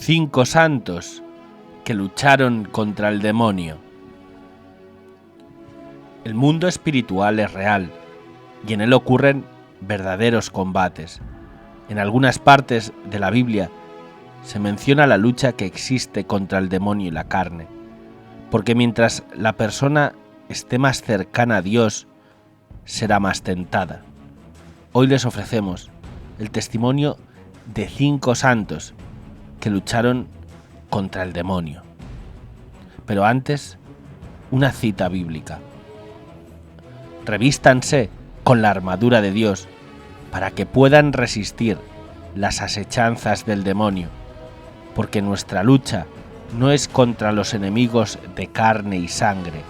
5 santos que lucharon contra el demonio. El mundo espiritual es real y en él ocurren verdaderos combates. En algunas partes de la Biblia se menciona la lucha que existe contra el demonio y la carne, porque mientras la persona esté más cercana a Dios, será más tentada. Hoy les ofrecemos el testimonio de 5 santos que lucharon contra el demonio. Pero antes, una cita bíblica. Revístanse con la armadura de Dios para que puedan resistir las asechanzas del demonio, porque nuestra lucha no es contra los enemigos de carne y sangre,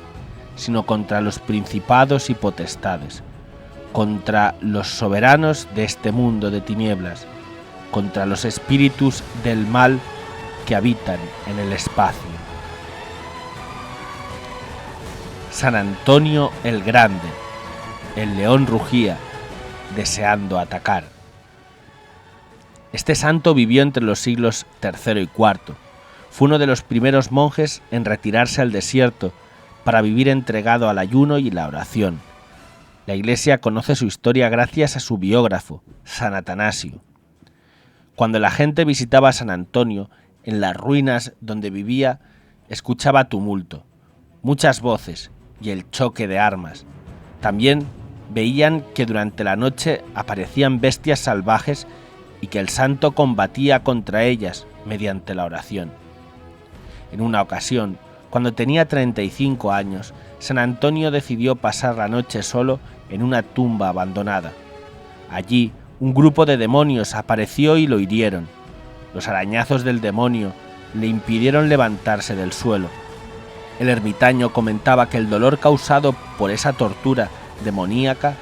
sino contra los principados y potestades, contra los soberanos de este mundo de tinieblas, contra los espíritus del mal que habitan en el espacio. San Antonio el Grande, el león rugía, deseando atacar. Este santo vivió entre los siglos III y IV. Fue uno de los primeros monjes en retirarse al desierto para vivir entregado al ayuno y la oración. La Iglesia conoce su historia gracias a su biógrafo, San Atanasio. Cuando la gente visitaba a San Antonio, en las ruinas donde vivía, escuchaba tumulto, muchas voces y el choque de armas. También veían que durante la noche aparecían bestias salvajes y que el santo combatía contra ellas mediante la oración. En una ocasión, cuando tenía 35 años, San Antonio decidió pasar la noche solo en una tumba abandonada. Allí, un grupo de demonios apareció y lo hirieron. Los arañazos del demonio le impidieron levantarse del suelo. El ermitaño comentaba que el dolor causado por esa tortura demoníaca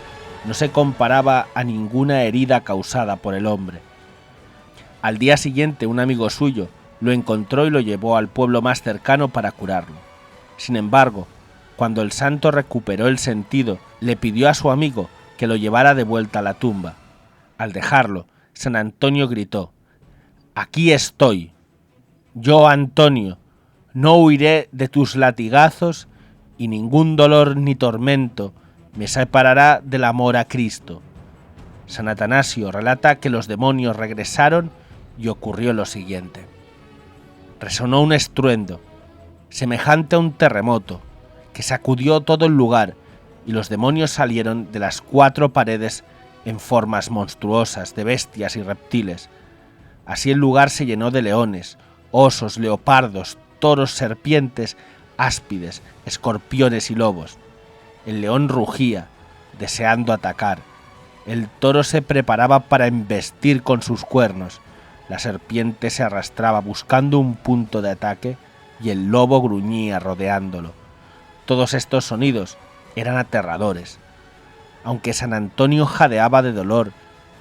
no se comparaba a ninguna herida causada por el hombre. Al día siguiente, un amigo suyo lo encontró y lo llevó al pueblo más cercano para curarlo. Sin embargo, cuando el santo recuperó el sentido, le pidió a su amigo que lo llevara de vuelta a la tumba. Al dejarlo, San Antonio gritó: «Aquí estoy. Yo, Antonio, no huiré de tus latigazos y ningún dolor ni tormento me separará del amor a Cristo». San Atanasio relata que los demonios regresaron y ocurrió lo siguiente. Resonó un estruendo, semejante a un terremoto, que sacudió todo el lugar y los demonios salieron de las 4 paredes en formas monstruosas de bestias y reptiles. Así el lugar se llenó de leones, osos, leopardos, toros, serpientes, áspides, escorpiones y lobos. El león rugía, deseando atacar. El toro se preparaba para embestir con sus cuernos. La serpiente se arrastraba buscando un punto de ataque y el lobo gruñía rodeándolo. Todos estos sonidos eran aterradores. Aunque San Antonio jadeaba de dolor,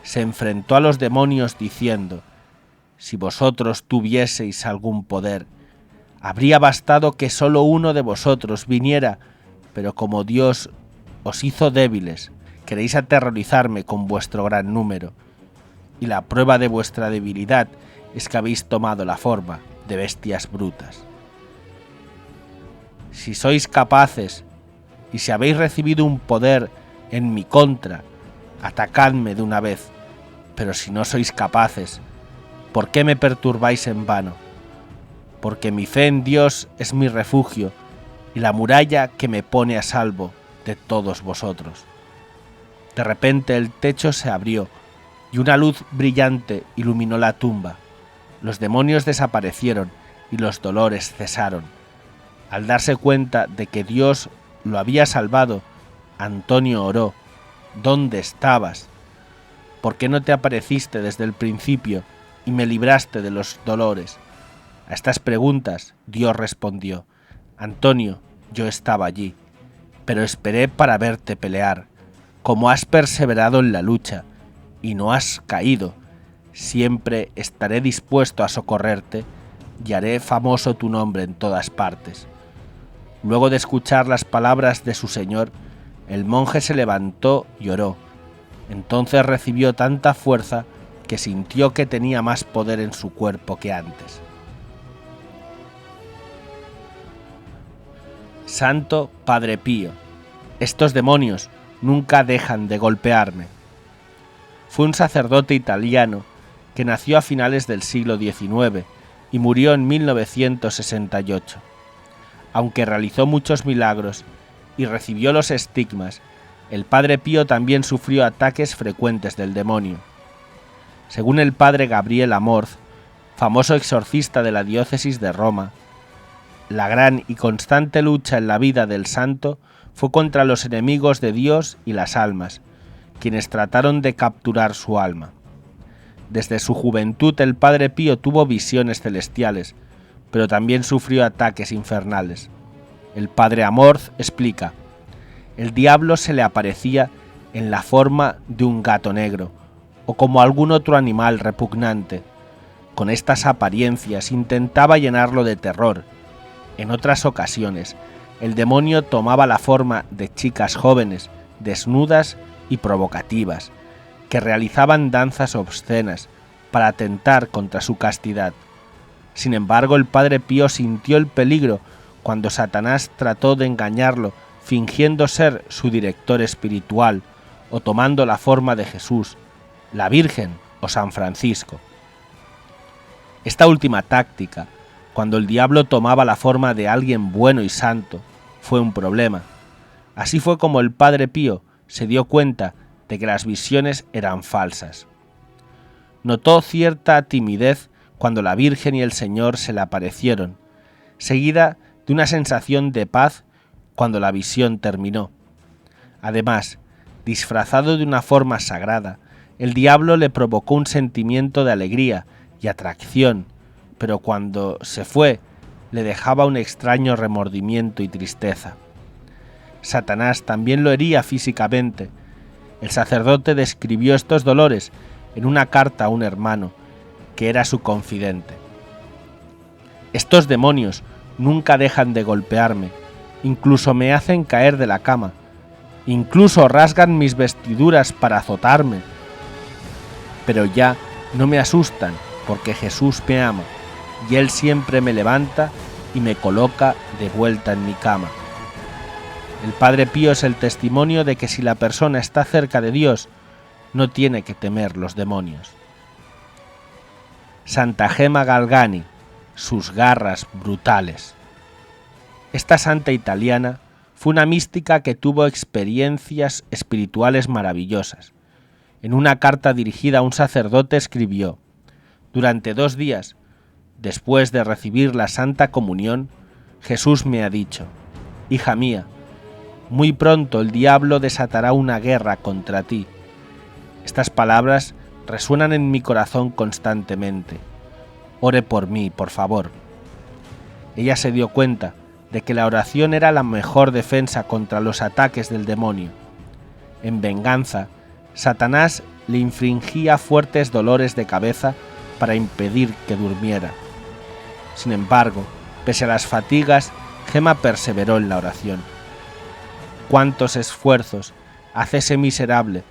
se enfrentó a los demonios diciendo: «Si vosotros tuvieseis algún poder, habría bastado que solo uno de vosotros viniera, pero como Dios os hizo débiles, queréis aterrorizarme con vuestro gran número. Y la prueba de vuestra debilidad es que habéis tomado la forma de bestias brutas. Si sois capaces y si habéis recibido un poder en mi contra, atacadme de una vez, pero si no sois capaces, ¿por qué me perturbáis en vano? Porque mi fe en Dios es mi refugio y la muralla que me pone a salvo de todos vosotros». De repente el techo se abrió y una luz brillante iluminó la tumba. Los demonios desaparecieron y los dolores cesaron. Al darse cuenta de que Dios lo había salvado, Antonio oró: «¿Dónde estabas? ¿Por qué no te apareciste desde el principio y me libraste de los dolores?». A estas preguntas Dios respondió: «Antonio, yo estaba allí, pero esperé para verte pelear. Como has perseverado en la lucha y no has caído, siempre estaré dispuesto a socorrerte y haré famoso tu nombre en todas partes». Luego de escuchar las palabras de su señor, el monje se levantó y oró. Entonces recibió tanta fuerza que sintió que tenía más poder en su cuerpo que antes. Santo Padre Pío, estos demonios nunca dejan de golpearme. Fue un sacerdote italiano que nació a finales del siglo XIX y murió en 1968. Aunque realizó muchos milagros y recibió los estigmas, el Padre Pío también sufrió ataques frecuentes del demonio. Según el Padre Gabriel Amorth, famoso exorcista de la diócesis de Roma, la gran y constante lucha en la vida del santo fue contra los enemigos de Dios y las almas, quienes trataron de capturar su alma. Desde su juventud el Padre Pío tuvo visiones celestiales, pero también sufrió ataques infernales. El Padre Amorth explica: el diablo se le aparecía en la forma de un gato negro, o como algún otro animal repugnante. Con estas apariencias intentaba llenarlo de terror. En otras ocasiones, el demonio tomaba la forma de chicas jóvenes, desnudas y provocativas, que realizaban danzas obscenas para atentar contra su castidad. Sin embargo, el Padre Pío sintió el peligro cuando Satanás trató de engañarlo fingiendo ser su director espiritual o tomando la forma de Jesús, la Virgen o San Francisco. Esta última táctica, cuando el diablo tomaba la forma de alguien bueno y santo, fue un problema. Así fue como el Padre Pío se dio cuenta de que las visiones eran falsas. Notó cierta timidez cuando la Virgen y el Señor se le aparecieron, seguida de una sensación de paz cuando la visión terminó. Además, disfrazado de una forma sagrada, el diablo le provocó un sentimiento de alegría y atracción, pero cuando se fue, le dejaba un extraño remordimiento y tristeza. Satanás también lo hería físicamente. El sacerdote describió estos dolores en una carta a un hermano, que era su confidente. Estos demonios nunca dejan de golpearme, incluso me hacen caer de la cama, incluso rasgan mis vestiduras para azotarme. Pero ya no me asustan porque Jesús me ama y Él siempre me levanta y me coloca de vuelta en mi cama. El Padre Pío es el testimonio de que si la persona está cerca de Dios, no tiene que temer los demonios. Santa Gemma Galgani, sus garras brutales. Esta santa italiana fue una mística que tuvo experiencias espirituales maravillosas. En una carta dirigida a un sacerdote escribió: durante 2 días, después de recibir la Santa Comunión, Jesús me ha dicho: hija mía, muy pronto el diablo desatará una guerra contra ti. Estas palabras resuenan en mi corazón constantemente. Ore por mí, por favor. Ella se dio cuenta de que la oración era la mejor defensa contra los ataques del demonio. En venganza, Satanás le infligía fuertes dolores de cabeza para impedir que durmiera. Sin embargo, pese a las fatigas, Gemma perseveró en la oración. ¿Cuántos esfuerzos hace ese miserable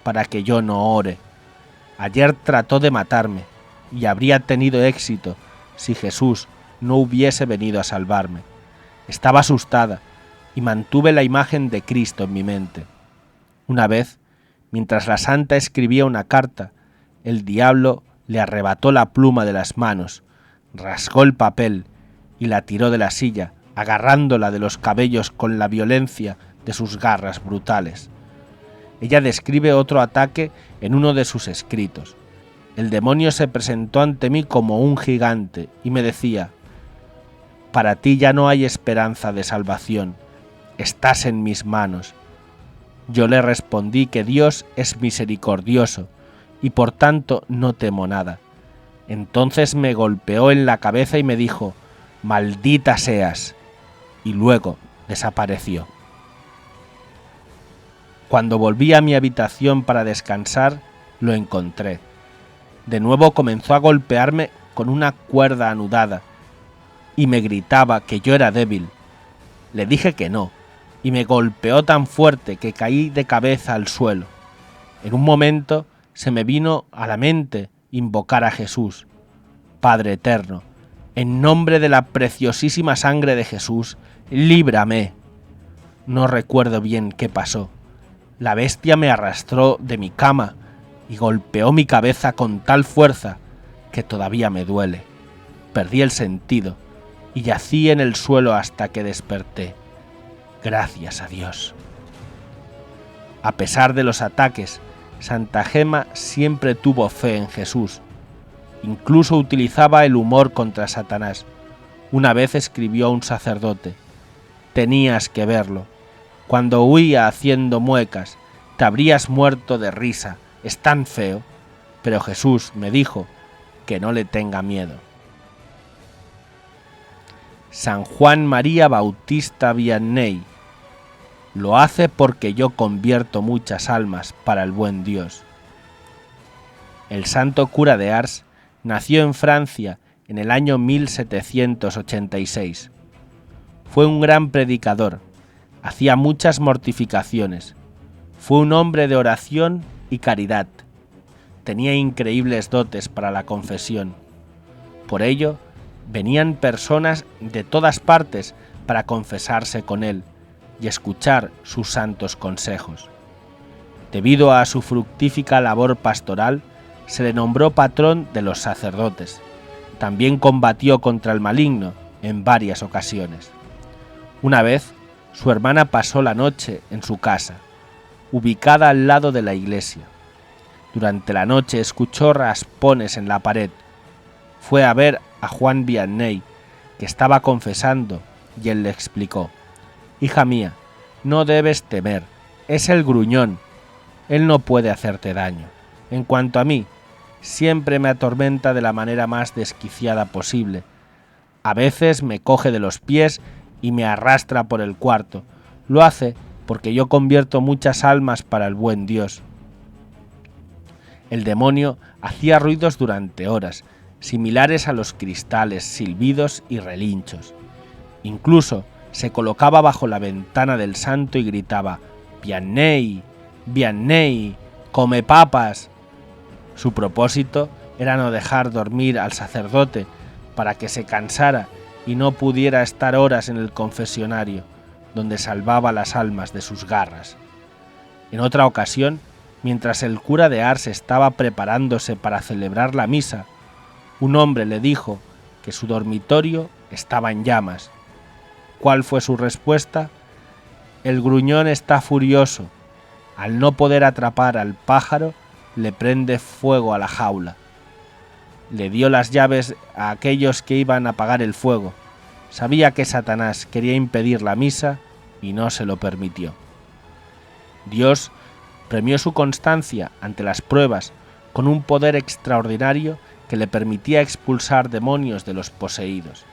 para que yo no ore? Ayer trató de matarme y habría tenido éxito si Jesús no hubiese venido a salvarme. Estaba asustada y mantuve la imagen de Cristo en mi mente. Una vez, mientras la santa escribía una carta, el diablo le arrebató la pluma de las manos, rasgó el papel y la tiró de la silla, agarrándola de los cabellos con la violencia de sus garras brutales. Ella describe otro ataque en uno de sus escritos. El demonio se presentó ante mí como un gigante y me decía: para ti ya no hay esperanza de salvación, estás en mis manos. Yo le respondí que Dios es misericordioso y por tanto no temo nada. Entonces me golpeó en la cabeza y me dijo: maldita seas, y luego desapareció. Cuando volví a mi habitación para descansar, lo encontré. De nuevo comenzó a golpearme con una cuerda anudada y me gritaba que yo era débil. Le dije que no, y me golpeó tan fuerte que caí de cabeza al suelo. En un momento se me vino a la mente invocar a Jesús. Padre eterno, en nombre de la preciosísima sangre de Jesús, líbrame. No recuerdo bien qué pasó. La bestia me arrastró de mi cama y golpeó mi cabeza con tal fuerza que todavía me duele. Perdí el sentido y yací en el suelo hasta que desperté. Gracias a Dios. A pesar de los ataques, Santa Gema siempre tuvo fe en Jesús. Incluso utilizaba el humor contra Satanás. Una vez escribió a un sacerdote: «Tenías que verlo. Cuando huía haciendo muecas, te habrías muerto de risa. Es tan feo». Pero Jesús me dijo que no le tenga miedo. San Juan María Bautista Vianney. Lo hace porque yo convierto muchas almas para el buen Dios. El santo cura de Ars nació en Francia en el año 1786. Fue un gran predicador, hacía muchas mortificaciones, fue un hombre de oración y caridad, tenía increíbles dotes para la confesión. Por ello, venían personas de todas partes para confesarse con él y escuchar sus santos consejos. Debido a su fructífica labor pastoral, se le nombró patrón de los sacerdotes. También combatió contra el maligno en varias ocasiones. Una vez, su hermana pasó la noche en su casa, ubicada al lado de la iglesia. Durante la noche escuchó raspones en la pared. Fue a ver a Juan Vianney, que estaba confesando, y él le explicó: «Hija mía, no debes temer, es el gruñón. Él no puede hacerte daño. En cuanto a mí, siempre me atormenta de la manera más desquiciada posible. A veces me coge de los pies y me arrastra por el cuarto. Lo hace porque yo convierto muchas almas para el buen Dios». El demonio hacía ruidos durante horas, similares a los cristales, silbidos y relinchos. Incluso se colocaba bajo la ventana del santo y gritaba: «Vianney, Vianney, come papas». Su propósito era no dejar dormir al sacerdote para que se cansara y no pudiera estar horas en el confesionario, donde salvaba las almas de sus garras. En otra ocasión, mientras el cura de Ars estaba preparándose para celebrar la misa, un hombre le dijo que su dormitorio estaba en llamas. ¿Cuál fue su respuesta? «El gruñón está furioso. Al no poder atrapar al pájaro, le prende fuego a la jaula». Le dio las llaves a aquellos que iban a apagar el fuego. Sabía que Satanás quería impedir la misa y no se lo permitió. Dios premió su constancia ante las pruebas con un poder extraordinario que le permitía expulsar demonios de los poseídos.